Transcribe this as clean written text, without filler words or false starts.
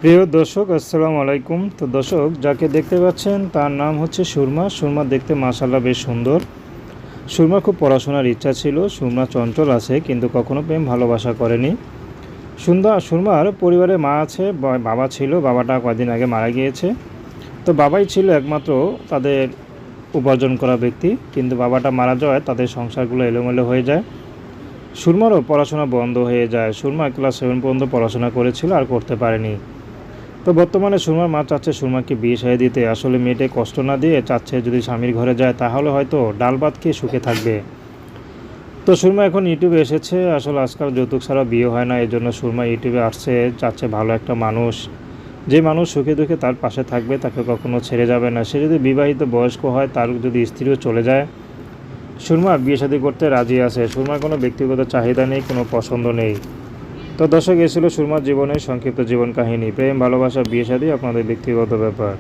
প্রিয় দর্শক, আসসালামু আলাইকুম। তো দর্শক, যাকে দেখতে পাচ্ছেন তার নাম হচ্ছে সুরমা। সুরমা দেখতে মাশাআল্লাহ বেশ সুন্দর। সুরমার খুব পড়াশোনার ইচ্ছা ছিল। সুরমা চঞ্চল আছে, কিন্তু কখনো প্রেম ভালোবাসা করেনি। সুরমার পরিবারে মা আছে, বাবা ছিল। বাবাটা কয়েকদিন আগে মারা গিয়েছে। তো বাবাই ছিল একমাত্র তাদের উপার্জন করা ব্যক্তি, কিন্তু বাবাটা মারা যাওয়ায় তাদের সংসারগুলো এলোমেলো হয়ে যায়। সুরমারও পড়াশোনা বন্ধ হয়ে যায়। সুরমা ক্লাস 7 পর্যন্ত পড়াশোনা করেছিল, আর করতে পারেনি। তো বর্তমানে সুরমার মা চাচ্ছে সুরমাকে বিয়ে সারিয়ে দিতে। আসলে মেয়েটে কষ্ট না দিয়ে চাচ্ছে যদি স্বামীর ঘরে যায় তাহলে হয়তো ডাল ভাত খেয়ে সুখে থাকবে। তো সুরমা এখন ইউটিউবে এসেছে। আসলে আজকাল যৌতুক ছাড়া বিয়ে হয় না, এই জন্য সুরমা ইউটিউবে আসছে। চাচ্ছে ভালো একটা মানুষ, যে মানুষ সুখে দুঃখে তার পাশে থাকবে, তাকে কখনো ছেড়ে যাবে না। সে যদি বিবাহিত বয়স্ক হয়, তার যদি স্ত্রীও চলে যায়, সুরমা বিয়ে শাদী করতে রাজি আছে। সুরমার কোনো ব্যক্তিগত চাহিদা নেই, কোনো পছন্দ নেই। তো দর্শক, এ ছিল সুরমার জীবনের সংক্ষিপ্ত জীবন কাহিনী। প্রেম, ভালোবাসা, বিয়ে শাদী আপনাদের ব্যক্তিগত ব্যাপার।